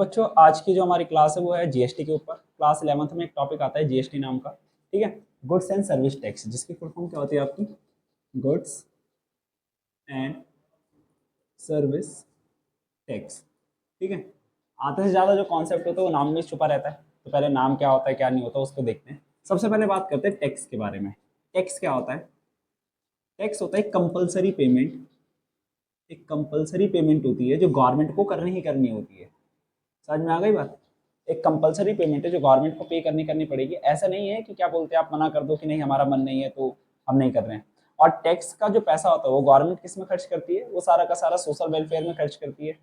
बच्चों, आज की जो हमारी क्लास है वो है जीएसटी के ऊपर। क्लास 11th में एक टॉपिक आता है जीएसटी नाम का, ठीक है। गुड्स एंड सर्विस टैक्स, जिसकी फुल फॉर्म क्या होती है आपकी? गुड्स एंड सर्विस टैक्स, ठीक है। आधे से ज़्यादा जो कॉन्सेप्ट होता है वो नाम में छुपा रहता है, तो पहले नाम क्या होता है क्या नहीं होता उसको देखते हैं। सबसे पहले बात करते हैं टैक्स के बारे में। टैक्स क्या होता है? टैक्स होता है कंपलसरी पेमेंट। एक कंपलसरी पेमेंट होती है जो गवर्नमेंट को करनी ही करनी होती है। समझ में आ गई बात? एक कंपलसरी पेमेंट है जो गवर्नमेंट को पे करनी पड़ेगी। ऐसा नहीं है कि क्या बोलते हैं आप मना कर दो कि नहीं हमारा मन नहीं है तो हम नहीं कर रहे हैं। और टैक्स का जो पैसा होता है वो गवर्नमेंट किस में खर्च करती है? वो सारा का सारा सोशल वेलफेयर में खर्च करती है।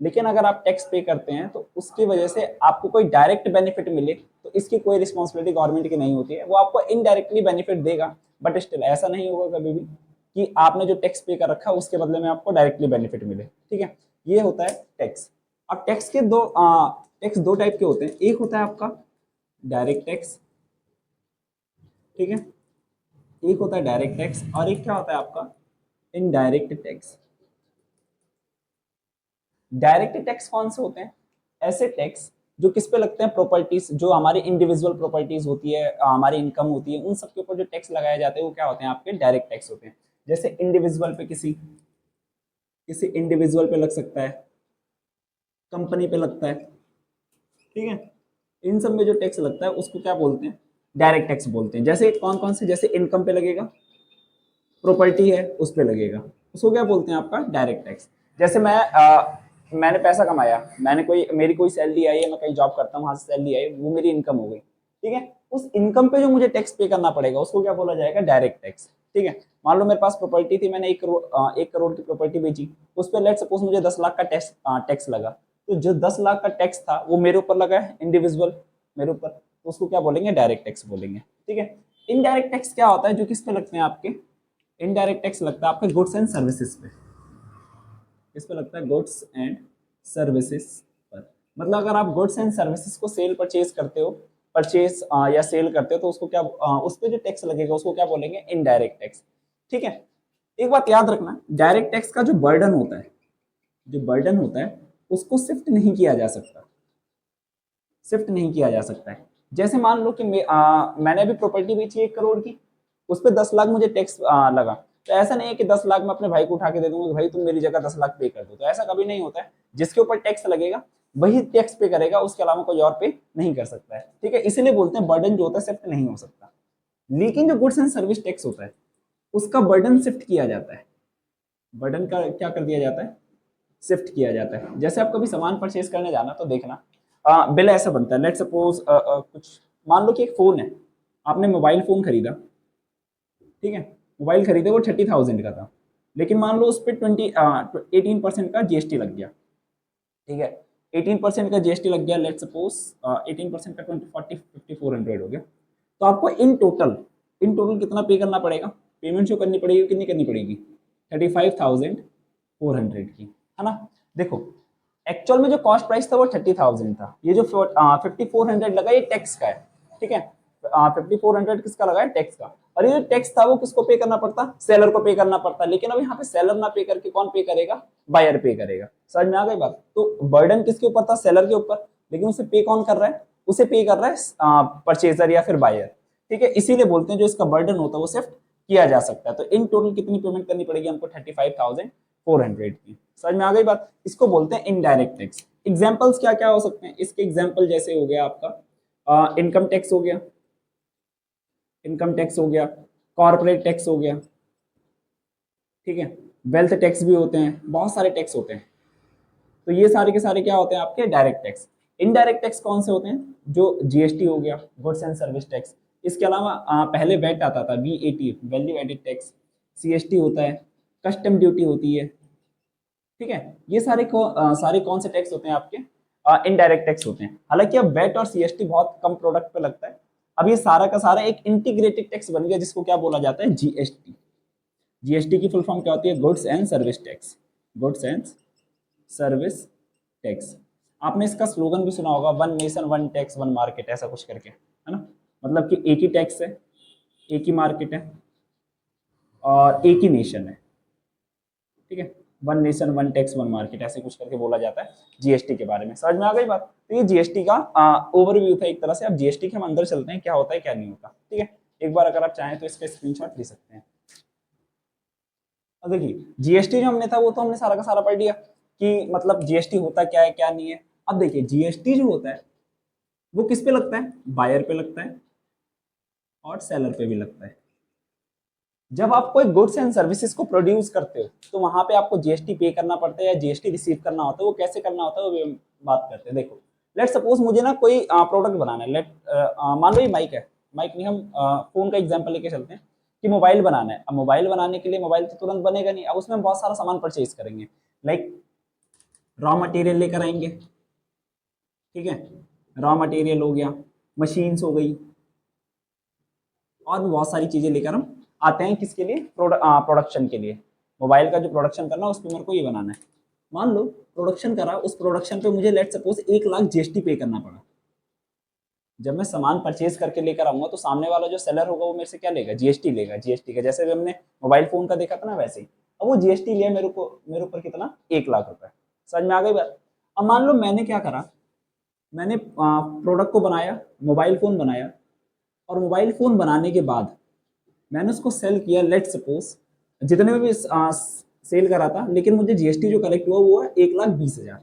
लेकिन अगर आप टैक्स पे करते हैं तो उसकी वजह से आपको कोई डायरेक्ट बेनिफिट मिले तो इसकी कोई रिस्पॉन्सिबिलिटी गवर्नमेंट की नहीं होती है, वो आपको इनडायरेक्टली बेनिफिट देगा। बट स्टिल ऐसा नहीं होगा कभी भी कि आपने जो टैक्स पे कर रखा है उसके बदले में आपको डायरेक्टली बेनिफिट मिले, ठीक है। ये होता है टैक्स। अब टैक्स के दो टाइप के होते हैं। एक होता है आपका डायरेक्ट टैक्स, ठीक है। एक होता है डायरेक्ट टैक्स और एक क्या होता है आपका इनडायरेक्ट टैक्स। डायरेक्ट टैक्स कौन से होते हैं? ऐसे टैक्स जो किस पे लगते हैं? प्रॉपर्टीज, जो हमारी इंडिविजुअल प्रॉपर्टीज होती है, हमारी इनकम होती है, उन सब के ऊपर जो टैक्स लगाए जाते हैं वो क्या होते हैं? आपके डायरेक्ट टैक्स होते हैं। जैसे इंडिविजुअल पे किसी किसी इंडिविजुअल पे लग सकता है, कंपनी पे लगता है, ठीक है। इन सब में जो टैक्स लगता है उसको क्या बोलते हैं? डायरेक्ट टैक्स बोलते हैं। जैसे कौन कौन से? जैसे इनकम पे लगेगा, प्रॉपर्टी है उस पे लगेगा, उसको क्या बोलते हैं? आपका डायरेक्ट टैक्स। जैसे मैंने पैसा कमाया, मेरी कोई सैलरी आई है, मैं कहीं जॉब करता हूँ, वहां से सैलरी आई, वो मेरी इनकम हो गई, ठीक है। उस इनकम पे जो मुझे टैक्स पे करना पड़ेगा उसको क्या बोला जाएगा? डायरेक्ट टैक्स, ठीक है। मान लो मेरे पास प्रॉपर्टी थी, मैंने 1 करोड़ की प्रॉपर्टी बेची, उस पर लेट सपोज मुझे 10 लाख का टैक्स लगा। तो जो 10 लाख का टैक्स था वो मेरे ऊपर लगा है, इंडिविजुअल मेरे ऊपर, तो उसको क्या बोलेंगे? डायरेक्ट टैक्स बोलेंगे, ठीक है। इनडायरेक्ट टैक्स क्या होता है? जो किस पे लगते हैं आपके? इनडायरेक्ट टैक्स लगता है आपके गुड्स एंड सर्विसेज पे। इस पे लगता है गुड्स एंड सर्विसेज पर। मतलब अगर आप गुड्स एंड सर्विसेज को सेल परचेज करते हो, परचेज या सेल करते हो, तो उसको क्या उस पे जो टैक्स लगेगा उसको क्या बोलेंगे? इनडायरेक्ट टैक्स, ठीक है। एक बात याद रखना, डायरेक्ट टैक्स का जो बर्डन होता है, उसको शिफ्ट नहीं किया जा सकता, शिफ्ट नहीं किया जा सकता है। जैसे मान लो कि मैंने अभी प्रॉपर्टी बेची 1 करोड़ की, उस पर 10 लाख मुझे टैक्स लगा, तो ऐसा नहीं है कि 10 लाख मैं अपने भाई को उठा के दे दूंगा कि भाई तुम मेरी जगह 10 लाख पे कर दो, तो ऐसा कभी नहीं होता है। जिसके ऊपर टैक्स लगेगा वही टैक्स पे करेगा, उसके अलावा कोई और पे नहीं कर सकता है, ठीक है। इसीलिए बोलते हैं बर्डन जो होता है शिफ्ट नहीं हो सकता। लेकिन जो गुड्स एंड सर्विस टैक्स होता है उसका बर्डन शिफ्ट किया जाता है। बर्डन का क्या कर दिया जाता है? शिफ्ट किया जाता है। जैसे आप कभी सामान परचेज करने जाना तो देखना, बिल ऐसा बनता है, लेट सपोज कुछ मान लो कि एक फोन है, आपने मोबाइल फोन खरीदा, ठीक है। मोबाइल खरीदे वो 30,000 का था, लेकिन मान लो उस पर 18% का जीएसटी लग गया, ठीक है। 18% का जीएसटी लग गया, लेट सपोज 18% का 20, 40, 50, 400 हो गया। तो आपको इन टोटल कितना पे करना पड़ेगा? पेमेंट जो करनी पड़ेगी कितनी करनी पड़ेगी? 35,400 की, है ना। देखो, एक्चुअल में जो कॉस्ट प्राइस था वो 30,000 था, ये जो 5400 लगा ये टैक्स का है, ठीक है। 5400 किसका लगा है? टैक्स का। और ये जो टैक्स था वो किसको पे करना पड़ता? सेलर को पे करना पड़ता। लेकिन अब यहाँ पे सेलर ना पे करके कौन पे करेगा? बायर पे करेगा। समझ में आ गई बात? तो बर्डन किसके ऊपर था? सेलर के ऊपर। लेकिन उसे पे कौन कर रहा है? उसे पे कर रहा है परचेजर या फिर बायर, ठीक है। इसीलिए बोलते हैं जो इसका बर्डन होता है वो शिफ्ट किया जा सकता है। तो इन टोटल कितनी पेमेंट करनी पड़ेगी हमको? 35,400 की। समझ में आ गई बात? इसको बोलते हैं इनडायरेक्ट टैक्स। एग्जाम्पल्स क्या क्या हो सकते हैं इसके? एग्जाम्पल जैसे हो गया आपका इनकम टैक्स हो गया, कॉर्पोरेट टैक्स हो गया, ठीक है। वेल्थ टैक्स भी होते हैं, बहुत सारे टैक्स होते हैं। तो ये सारे के सारे क्या होते हैं? आपके डायरेक्ट टैक्स। इनडायरेक्ट टैक्स कौन से होते हैं? जो जीएसटी हो गया, गुड्स एंड सर्विस टैक्स। इसके अलावा पहले वैट आता था, VAT, value added tax. CST होता है, कस्टम ड्यूटी होती है, ठीक है। ये सारे कौन से टैक्स होते हैं आपके? इनडायरेक्ट टैक्स होते हैं। हालांकि अब वैट और सीएसटी बहुत कम प्रोडक्ट पे लगता है। अब ये सारा का सारा एक इंटीग्रेटेड टैक्स बन गया जिसको क्या बोला जाता है? जीएसटी। जीएसटी की फुल फॉर्म क्या होती है? Goods and service tax, goods and service tax. आपने इसका स्लोगन भी सुना होगा, one nation one tax one market, ऐसा कुछ करके, है ना। मतलब कि एक ही टैक्स है, एक ही मार्केट है और एक ही नेशन है, ठीक है। One nation one tax one market, ऐसे कुछ करके बोला जाता है जीएसटी के बारे में। समझ में आ गई बात? तो ये जीएसटी का ओवरव्यू था एक तरह से। अब जीएसटी के हम अंदर चलते हैं, क्या होता है क्या नहीं होता। ठीक है, एक बार अगर आप चाहें तो इसका स्क्रीनशॉट ले सकते हैं। अब देखिए जीएसटी जो हमने था वो तो हमने सारा का सारा पढ़ लिया कि मतलब जीएसटी होता क्या है क्या नहीं है। अब देखिए जीएसटी जो होता है वो किस पे लगता है, बायर पे लगता है और सेलर पे भी लगता है। जब आप कोई गुड्स एंड सर्विसेज को प्रोड्यूस करते हो तो वहां पे आपको जीएसटी पे करना पड़ता है या जीएसटी रिसीव करना होता है। वो कैसे करना होता है वो भी बात करते हैं। देखो लेट सपोज मुझे ना कोई प्रोडक्ट बनाना है, मान लो ये माइक है, माइक नहीं, हम फोन का एग्जांपल लेके चलते हैं कि मोबाइल बनाना है। अब मोबाइल बनाने के लिए मोबाइल तो तुरंत बनेगा नहीं, अब उसमें बहुत सारा सामान परचेज करेंगे, लाइक रॉ मटेरियल लेकर आएंगे। ठीक है, रॉ मटेरियल हो गया, मशीन्स हो गई, और भी बहुत सारी चीजें लेकर हम आते हैं किसके लिए, प्रोडक्शन के लिए। मोबाइल का जो प्रोडक्शन करना है उस पर मेरे को ये बनाना है। मान लो प्रोडक्शन करा, उस प्रोडक्शन पे मुझे लेट सपोज 1 लाख जीएसटी पे करना पड़ा। जब मैं सामान परचेज करके लेकर आऊंगा तो सामने वाला जो सेलर होगा वो मेरे से क्या लेगा, जीएसटी लेगा। जीएसटी का जैसे भी हमने मोबाइल फोन का देखा था ना वैसे ही। अब वो जीएसटी लिया मेरे ऊपर कितना, 1 लाख रुपए। समझ में आ गई बात? अब मान लो मैंने क्या करा, मैंने प्रोडक्ट को बनाया, मोबाइल फोन बनाया, और मोबाइल फोन बनाने के बाद मैंने उसको सेल किया, लेट सपोज जितने में भी सेल करा था, लेकिन मुझे जीएसटी जो कलेक्ट हुआ वो है 1,20,000।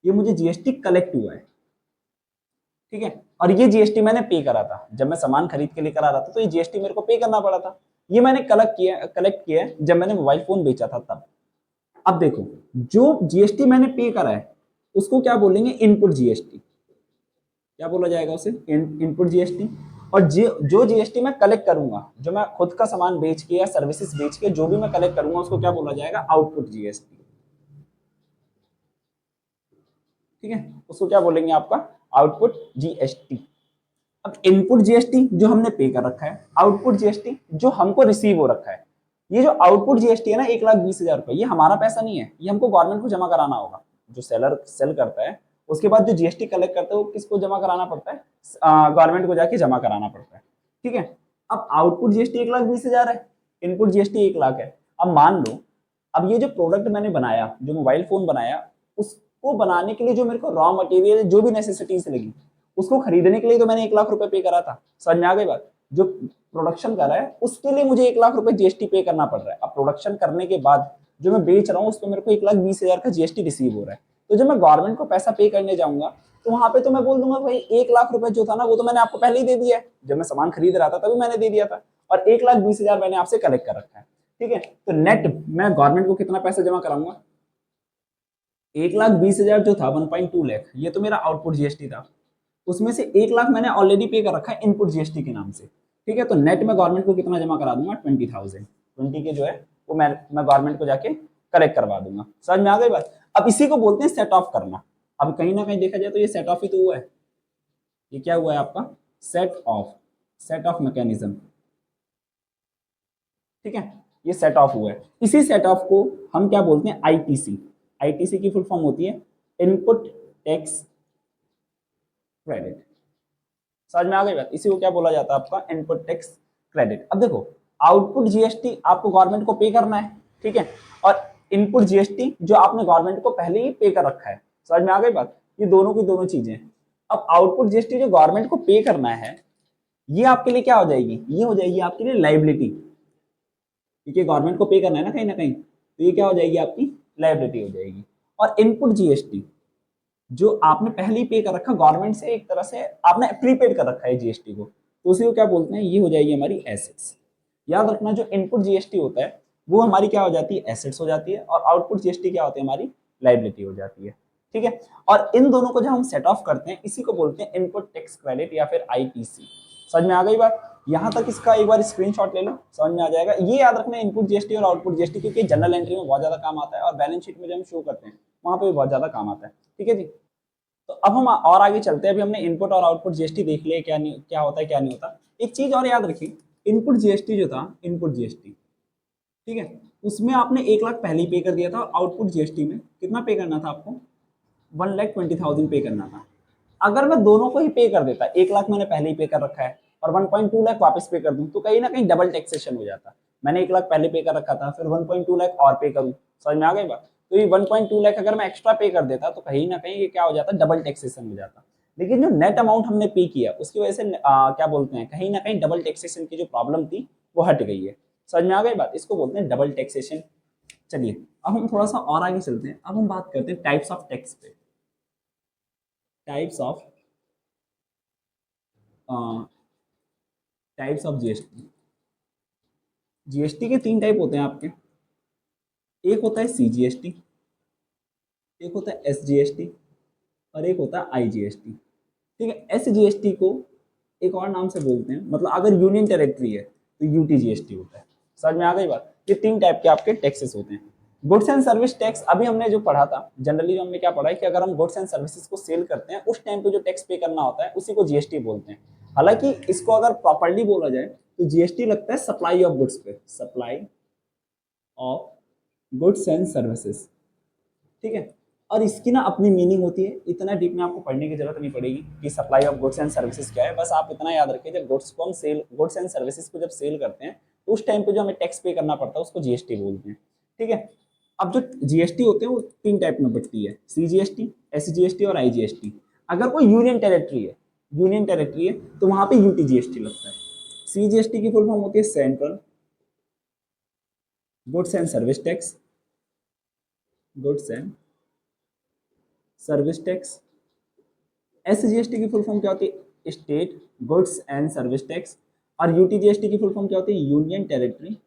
ये मुझे जीएसटी कलेक्ट हुआ है। ठीक है, और ये जीएसटी मैंने पे करा था जब मैं सामान खरीद के लेकर आ रहा था, तो ये जीएसटी मेरे को पे करना पड़ा था। ये मैंने कलेक्ट किया जब मैंने मोबाइल फोन बेचा था तब। अब देखो जो जीएसटी मैंने पे करा है उसको क्या बोलेंगे, इनपुट जीएसटी। क्या बोला जाएगा उसे, इनपुट जीएसटी। और जो जीएसटी मैं कलेक्ट करूंगा, जो मैं खुद का सामान बेच के या सर्विसेज बेच के जो भी मैं कलेक्ट करूंगा उसको क्या बोला जाएगा, आउटपुट जीएसटी। ठीक है, उसको क्या बोलेंगे आपका, आउटपुट जीएसटी। अब इनपुट जीएसटी जो हमने पे कर रखा है, आउटपुट जीएसटी जो हमको रिसीव हो रखा है। ये जो आउटपुट जीएसटी है ना 1,20,000 रुपए, ये हमारा पैसा नहीं है, ये हमको गवर्नमेंट को जमा कराना होगा। जो सेलर सेल करता है उसके बाद जो जीएसटी कलेक्ट करता है वो किसको जमा कराना पड़ता है, गवर्नमेंट को जाके जमा कराना पड़ता है। ठीक है, अब आउटपुट जीएसटी 1,20,000 है, इनपुट जीएसटी 1 लाख है। अब मान लो अब ये जो प्रोडक्ट मैंने बनाया, जो मोबाइल फोन बनाया, उसको बनाने के लिए जो मेरे को रॉ मटेरियल जो भी नेसेसिटीज लगी उसको खरीदने के लिए तो मैंने 1 लाख रुपए पे करा था। समझ में आ गई बात? जो प्रोडक्शन कर रहा है उसके लिए मुझे 1 लाख रुपए जीएसटी पे करना पड़ रहा है। अब प्रोडक्शन करने के बाद जो मैं बेच रहा हूँ उस पर मेरे को 1,20,000 का जीएसटी रिसीव हो रहा है। तो जब मैं गवर्नमेंट को पैसा पे करने जाऊंगा तो वहां पे तो मैं बोल दूंगा भाई 1 लाख रुपए जो था ना वो तो मैंने आपको पहले ही दे दिया है, जब मैं सामान खरीद रहा था तभी मैंने दे दिया था, और 1,20,000 मैंने आपसे कलेक्ट कर रखा है। ठीक है, तो नेट मैं गवर्नमेंट को कितना पैसा जमा कराऊंगा, 1,20,000 जो था 1.2 लाख, ये तो मेरा आउटपुट जीएसटी था। उसमें से 1 लाख मैंने ऑलरेडी पे कर रखा है इनपुट जीएसटी के नाम से। ठीक है, तो नेट में गवर्नमेंट को कितना जमा करा दूंगा, 20,000। 20 के जो है वो मैं गवर्नमेंट को जाके कलेक्ट करवा दूंगा। समझ में आ गई बात? अब इसी को बोलते हैं सेट ऑफ करना। अब कहीं ना कहीं देखा जाए तो ये सेट ऑफ ही तो हुआ है। ये क्या हुआ है आपका, सेट ऑफ मैकेनिज्म। ठीक है, ये सेट ऑफ हुआ है। इसी सेट ऑफ को हम क्या बोलते हैं, आईटीसी। आईटीसी की फुल फॉर्म होती है इनपुट टैक्स क्रेडिट। समझ में आ गई बात? इसी को क्या बोला जाता है आपका, इनपुट टैक्स क्रेडिट। अब देखो आउटपुट जीएसटी आपको गवर्नमेंट को पे करना है, ठीक है, और इनपुट जीएसटी जो आपने गवर्नमेंट को पहले ही पे कर रखा है। समझ में आ गई बात? ये दोनों की दोनों चीजें। अब आउटपुट जीएसटी जो गवर्नमेंट को पे करना है ये आपके लिए क्या हो जाएगी, ये हो जाएगी आपके लिए लाइबिलिटी, क्योंकि गवर्नमेंट को पे करना है ना कहीं, तो ये क्या हो जाएगी, आपकी लाइबिलिटी हो जाएगी। और इनपुट जीएसटी जो आपने पहले ही पे कर रखा गवर्नमेंट से, एक तरह से आपने प्रीपेड कर रखा है जीएसटी को, तो उसी को क्या बोलते हैं, ये हो जाएगी हमारी एसेट्स। याद रखना जो इनपुट जीएसटी होता है वो हमारी क्या हो जाती है, एसेट्स हो जाती है, और आउटपुट जीएसटी क्या होती है, हमारी लाइबिलिटी हो जाती है। ठीक है, और इन दोनों को जब हम सेट ऑफ करते हैं इसी को बोलते हैं इनपुट टैक्स क्रेडिट या फिर आईटीसी। समझ में आ गई बात? यहाँ तक इसका एक बार स्क्रीनशॉट ले लो, समझ में आ जाएगा। ये याद रखना है इनपुट जीएसटी और आउटपुट जीएसटी, क्योंकि जनरल एंट्री में बहुत ज्यादा काम आता है और बैलेंस शीट में जब हम शो करते हैं वहां पे भी बहुत ज्यादा काम आता है। ठीक है जी, तो अब हम और आगे चलते हैं। अभी हमने इनपुट और आउटपुट जीएसटी देख लिया, क्या नहीं, क्या होता है क्या नहीं होता। एक चीज और याद रखिए, इनपुट जीएसटी जो था, इनपुट जीएसटी, ठीक है, उसमें आपने 1 लाख पहले ही पे कर दिया था। आउटपुट जीएसटी में कितना पे करना था आपको, 1,20,000 पे करना था। अगर मैं दोनों को ही पे कर देता, 1 लाख मैंने पहले ही पे कर रखा है और 1.2 लाख वापस पे कर दूं, तो कहीं ना कहीं डबल टैक्सेशन हो जाता। मैंने 1 लाख पहले पे कर रखा था, फिर 1.2 लाख और पे करूँ, समझ में आ गई बात। तो ये 1.2 लाख अगर मैं एक्स्ट्रा पे कर देता तो कहीं ना कहीं ये क्या हो जाता, डबल टैक्सेशन हो जाता। लेकिन जो नेट अमाउंट हमने पे किया उसकी वजह से क्या बोलते हैं, कहीं ना कहीं डबल टैक्सेशन की जो प्रॉब्लम थी वो हट गई है, समझ में आ गई बात। इसको बोलते हैं डबल टैक्सेशन। चलिए अब हम थोड़ा सा और आगे चलते हैं, अब हम बात करते हैं टाइप्स ऑफ टैक्स पे। Types of types of GST. GST के 3 टाइप होते हैं आपके। एक होता है सीजीएसटी, एक होता है एसजीएसटी और एक होता है आईजीएसटी। ठीक है, एसजीएसटी को एक और नाम से बोलते हैं, मतलब अगर यूनियन टेरिटरी है तो यूटीजीएसटी होता है, समझ में आ गई बात। ये 3 टाइप के आपके टैक्सेस होते हैं। गुड्स एंड सर्विस टैक्स अभी हमने जो पढ़ा था, जनरली जो हमने क्या पढ़ा है कि अगर हम गुड्स एंड सर्विसेज को सेल करते हैं उस टाइम पे जो टैक्स पे करना होता है उसी को जीएसटी बोलते हैं। हालांकि इसको अगर प्रॉपर्ली बोला जाए तो जीएसटी लगता है सप्लाई ऑफ गुड्स पे, supply of goods and services. ठीक है, और इसकी ना अपनी मीनिंग होती है, इतना डीप में आपको पढ़ने की जरूरत नहीं पड़ेगी कि supply of goods and services क्या है। बस आप इतना याद रखिए, जब गुड्स एंड सर्विसेज को जब सेल करते हैं तो उस टाइम पे जो हमें टैक्स पे करना पड़ता है उसको जीएसटी बोलते हैं। ठीक है, अब जो जीएसटी होते हैं वो 3 टाइप में बटती है, सीजीएसटी, एसजीएसटी और आईजीएसटी। अगर कोई यूनियन टेरिटरी है तो वहां पे यूटीजीएसटी लगता है। सीजीएसटी की फुल फॉर्म होती है central goods and service tax, goods and service tax. SGST की फुल फॉर्म क्या होती है, state goods and service tax. और यूटीजीएसटी की फुल फॉर्म क्या होती है, union territory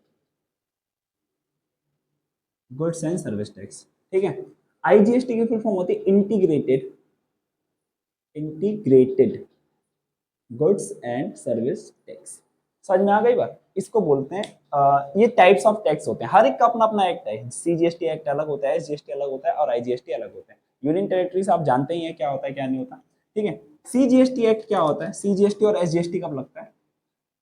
goods and service tax. ठीक है, आईजीएसटी की फुल फॉर्म होती है integrated goods and service tax. समझ में आ गई बात। इसको बोलते हैं ये टाइप्स ऑफ टैक्स होते हैं, हर एक का अपना अपना एक्ट है। सीजीएसटी एक्ट अलग होता है, एसजीएसटी अलग होता है और आईजीएसटी अलग होता है। यूनियन टेरिटरीज आप जानते ही हैं क्या होता है क्या नहीं होता। ठीक है, सीजीएसटी एक्ट क्या होता है, सीजीएसटी और एसजीएसटी कब लगता है।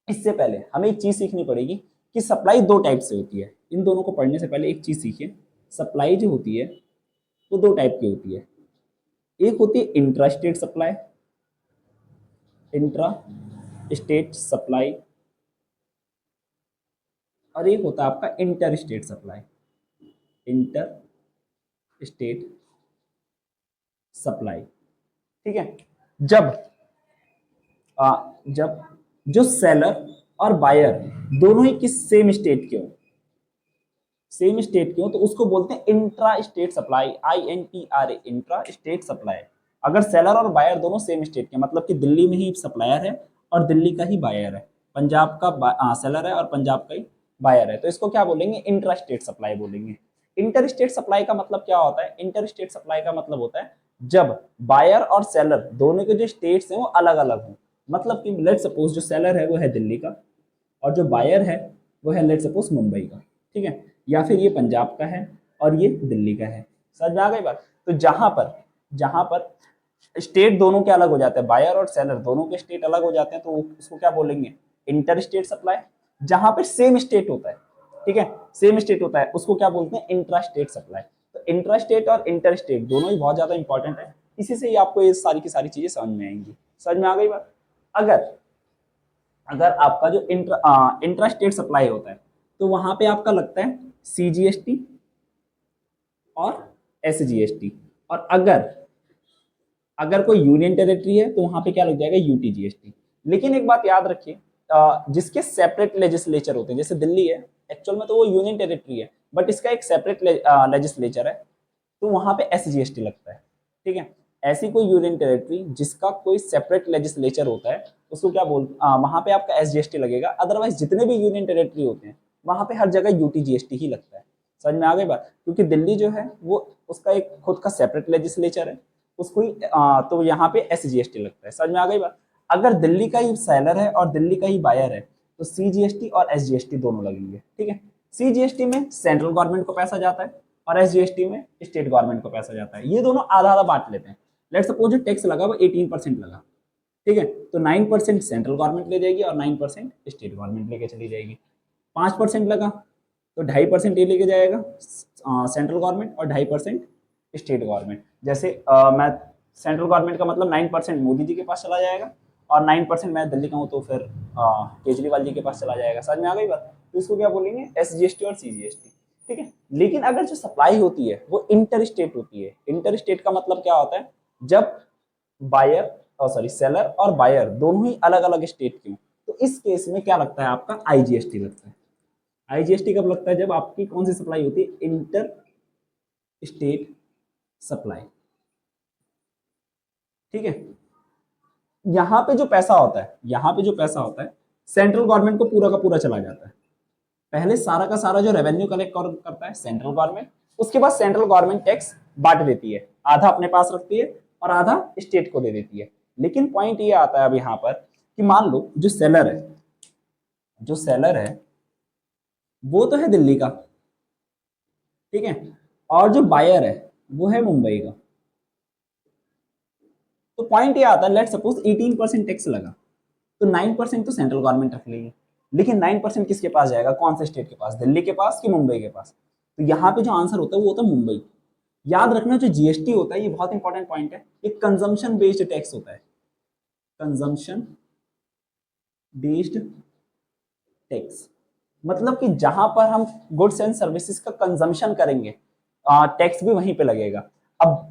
इससे पहले हमें एक चीज सीखनी पड़ेगी कि सप्लाई 2 टाइप से होती है। इन दोनों को पढ़ने से पहले एक चीज सीखिए, सप्लाई जो होती है वो 2 टाइप की होती है। एक होती है intra state supply, intra state supply, और एक होता है आपका inter state supply, inter state supply. ठीक है, जब जब जो सेलर और बायर दोनों ही किस सेम स्टेट के हो तो उसको बोलते हैं intra state supply, INTRA, intra state supply. अगर सेलर और बायर दोनों सेम स्टेट के, मतलब कि दिल्ली में ही सप्लायर है और दिल्ली का ही बायर है, पंजाब का सेलर है और पंजाब का ही बायर है, तो इसको क्या बोलेंगे, इंट्रा स्टेट सप्लाई बोलेंगे। इंटर स्टेट सप्लाई का मतलब क्या होता है, इंटर स्टेट सप्लाई का मतलब होता है जब बायर और सेलर दोनों के जो स्टेट्स हैं वो अलग अलग हों। मतलब कि लेट सपोज जो सेलर है वो है दिल्ली का और जो बायर है वो है लेट सपोज मुंबई का। ठीक है, या फिर ये पंजाब का है और ये दिल्ली का है। समझ में आ गई बात। तो जहां पर स्टेट दोनों के अलग हो जाते हैं, बायर और सेलर दोनों के स्टेट अलग हो जाते हैं, तो उसको क्या बोलेंगे, इंटर स्टेट सप्लाई। जहां पे सेम स्टेट होता है, ठीक है, सेम स्टेट होता है, उसको क्या बोलते हैं, इंट्रा स्टेट सप्लाई। तो इंट्रा स्टेट और इंटर स्टेट दोनों ही बहुत ज्यादा इंपॉर्टेंट है, इसी से ही आपको ये सारी की सारी चीजें समझ में आएंगी। समझ में आ गई बात। अगर अगर आपका जो इंट्रा स्टेट सप्लाई होता है तो वहां पे आपका लगता है सीजीएसटी और एसजीएसटी, और अगर अगर कोई यूनियन टेरिटरी है तो वहां पे क्या लग जाएगा, यूटीजीएसटी। लेकिन एक बात याद रखिए, जिसके सेपरेट लेजिस्लेचर होते हैं, जैसे दिल्ली है, एक्चुअल में तो वो यूनियन टेरिटरी है बट इसका एक सेपरेट लेजिस्लेचर है, तो वहां पे एसजीएसटी लगता है। ठीक है, ऐसी कोई यूनियन टेरिटरी जिसका कोई सेपरेट लेजिस्लेचर होता है उसको क्या वहां पे आपका एसजीएसटी लगेगा। अदरवाइज जितने भी यूनियन टेरिटरी होते हैं वहां पे हर जगह यूटीजीएसटी ही लगता है। समझ में आ गई बात, क्योंकि दिल्ली जो है वो उसका एक खुद का सेपरेट लेजिस्लेचर है, उसको ही तो यहाँ पे एसजीएसटी लगता है। समझ में आ गई बात। अगर दिल्ली का ही सेलर है और दिल्ली का ही बायर है तो सीजीएसटी और एसजीएसटी दोनों लगेंगे। ठीक है, सीजीएसटी में सेंट्रल गवर्नमेंट को पैसा जाता है और एसजीएसटी में स्टेट गवर्नमेंट को पैसा जाता है। ये दोनों आधा आधा बांट लेते हैं। लेट सपोज टैक्स लगा वो 18% लगा, ठीक है, तो 9% सेंट्रल गवर्नमेंट ले जाएगी और 9% स्टेट गवर्नमेंट लेके चली जाएगी। 5% लगा तो 2.5% ये लेके जाएगा सेंट्रल गवर्नमेंट और 2.5% स्टेट गवर्नमेंट। जैसे मैं सेंट्रल गवर्नमेंट का मतलब 9% मोदी जी के पास चला जाएगा और 9% मैं दिल्ली का हूँ तो फिर केजरीवाल जी के पास चला जाएगा। समझ में आ गई बात? तो इसको क्या बोलेंगे, SGST और CGST। ठीक है, लेकिन अगर जो सप्लाई होती है वो इंटर स्टेट होती है। इंटर स्टेट का मतलब क्या होता है, जब बायर सेलर और बायर दोनों ही अलग अलग स्टेट के हों, तो इस केस में क्या लगता है आपका, IGST लगता है। IGST कब लगता है, जब आपकी कौन सी सप्लाई होती है, इंटर स्टेट सप्लाई। ठीक है, यहाँ पे जो पैसा होता है, यहाँ पे जो पैसा होता है सेंट्रल गवर्नमेंट को पूरा का पूरा चला जाता है। पहले सारा का सारा जो रेवेन्यू कलेक्ट करता है सेंट्रल गवर्नमेंट, उसके बाद सेंट्रल गवर्नमेंट टैक्स बांट देती है, आधा अपने पास रखती है और आधा स्टेट को दे देती है। लेकिन पॉइंट ये आता है अब यहाँ पर कि मान लो जो सेलर है, जो सेलर है वो तो है दिल्ली का, ठीक है, और जो बायर है वो है मुंबई का। तो पॉइंट ये आता है, लेट सपोज 18% टैक्स लगा, तो 9% तो सेंट्रल गवर्नमेंट रख लेगी, लेकिन 9% किसके पास जाएगा, कौन से स्टेट के पास, दिल्ली के पास कि मुंबई के पास? तो यहाँ पे जो आंसर होता है वो होता है मुंबई। याद रखना जो जीएसटी होता है, ये बहुत इंपॉर्टेंट पॉइंट है, ये कंजम्पशन बेस्ड टैक्स होता है, कंजम्पशन बेस्ड टैक्स। मतलब कि जहां पर हम गुड्स एंड सर्विसेज का कंजम्पशन करेंगे, टैक्स भी वहीं पे लगेगा। अब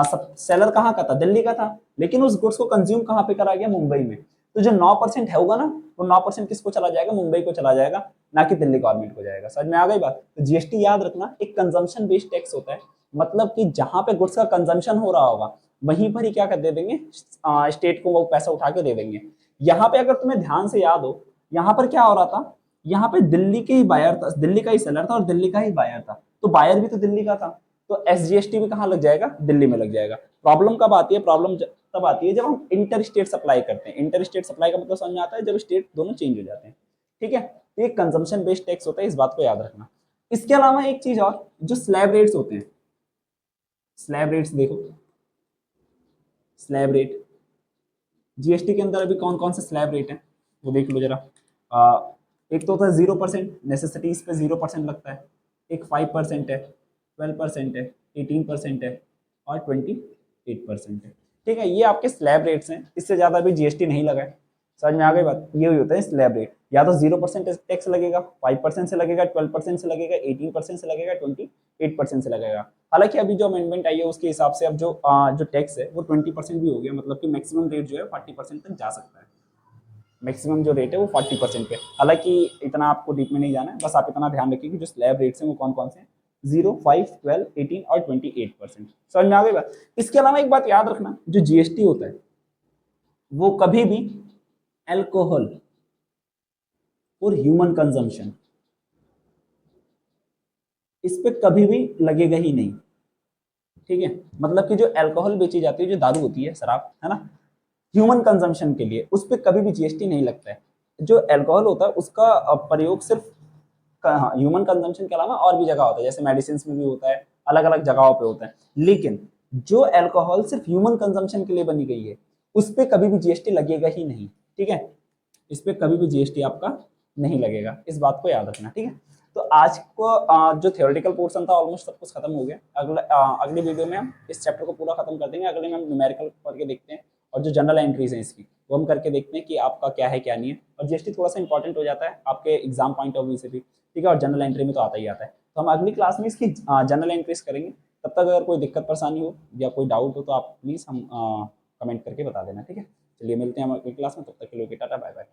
सब सेलर कहाँ का था, दिल्ली का था, लेकिन उस गुड्स को कंज्यूम कहाँ पे करा गया, मुंबई में। तो जो 9% है होगा ना, वो 9% किसको चला जाएगा, मुंबई को चला जाएगा, ना कि दिल्ली गवर्नमेंट को जाएगा। समझ में आ गई बात? तो जीएसटी याद रखना एक कंजम्पशन बेस्ड टैक्स होता है, मतलब कि जहां पे गुड्स का कंजम्पशन हो रहा होगा वहीं पर ही क्या कर दे देंगे, स्टेट को वो पैसा उठा के दे देंगे। यहाँ पे अगर तुम्हें ध्यान से याद हो, यहाँ पर क्या हो रहा था, यहाँ पे दिल्ली के ही बायर था, दिल्ली का ही सेलर था और दिल्ली का ही बायर था, तो बायर भी तो दिल्ली का था, तो SGST भी कहाँ लग जाएगा, दिल्ली में लग जाएगा। प्रॉब्लम कब आती है, प्रॉब्लम तब आती है जब हम इंटर स्टेट सप्लाई करते हैं। इंटर स्टेट सप्लाई का मतलब समझ में आता है, जब स्टेट दोनों चेंज हो जाते हैं। ठीक है, तो ये कंजम्पशन बेस्ड टैक्स होता है, इस बात को याद रखना। इसके अलावा एक चीज और, जो स्लैब रेट्स होते हैं, स्लैब रेट्स देखो, स्लैब रेट जीएसटी के अंदर अभी कौन कौन से स्लैब रेट हैं वो देख लो जरा। एक तो होता है 0%, नेसेसिटीज पे 0% लगता है, एक 5% है, 12% है, 18% है और 28% है। ठीक है, ये आपके स्लैब रेट्स हैं, इससे ज्यादा अभी जीएसटी नहीं लगा है। समझ में आ गई बात? ये होता है स्लैब रेट, या तो 0% टैक्स लगेगा, 5% से लगेगा, 12% से लगेगा, 18% से लगेगा, 28% से लगेगा। हालांकि अभी जो अमेंडमेंट आई है उसके हिसाब से अब जो टैक्स है वो 20% भी हो गया, मतलब कि मैक्सिमम रेट जो है 40% तक जा सकता है। मैक्सिमम जो रेट है वो 40% पे। हालांकि इतना आपको डीप में नहीं जाना है, बस आप इतना ध्यान रखिए कि जो स्लैब रेट्स हैं वो कौन कौन से हैं, 0, 5, 12, 18 और 28%। समझ में आ गई बात? इसके अलावा एक बात याद रखना, जो जीएसटी होता है वो कभी भी अल्कोहल और ह्यूमन कंजम्पशन, इस पे कभी भी लगेगा ही नहीं। ठीक है, मतलब कि जो अल्कोहल बेची जाती है, जो दारू होती है, शराब है ना, ह्यूमन कंजम्पशन के लिए उस पर कभी भी जीएसटी नहीं लगता है। जो अल्कोहल होता है उसका प्रयोग सिर्फ ह्यूमन कंजम्पशन के अलावा और भी जगह होता है, जैसे मेडिसिन में भी होता है, अलग अलग जगहों पे होता है। लेकिन जो अल्कोहल सिर्फ ह्यूमन कंजम्पशन के लिए बनी गई है उस पर कभी भी जीएसटी लगेगा ही नहीं। ठीक है, इस पर कभी भी जीएसटी आपका नहीं लगेगा, इस बात को याद रखना। ठीक है, तो आज को जो थियोरेटिकल पोर्शन था ऑलमोस्ट सब कुछ खत्म हो गया। अगली वीडियो में हम इस चैप्टर को पूरा खत्म कर देंगे। अगले में हम न्यूमेरिकल करके देखते हैं और जो जनरल एंट्रीज हैं इसकी वो हम करके देखते हैं कि आपका क्या है क्या नहीं है। और जीएसटी थोड़ा सा इंपॉर्टेंट हो जाता है आपके एग्जाम पॉइंट ऑफ व्यू से भी। ठीक है, और जनरल एंट्री में तो आता ही आता है। तो हम अगली क्लास में इसकी जनरल एंट्रीज करेंगे। तब तक अगर कोई दिक्कत परेशानी हो या कोई डाउट हो तो आप प्लीज़ हम कमेंट करके बता देना। ठीक है, चलिए मिलते हैं हम अगली क्लास में, तब तक के लिए टाटा बाय बाय।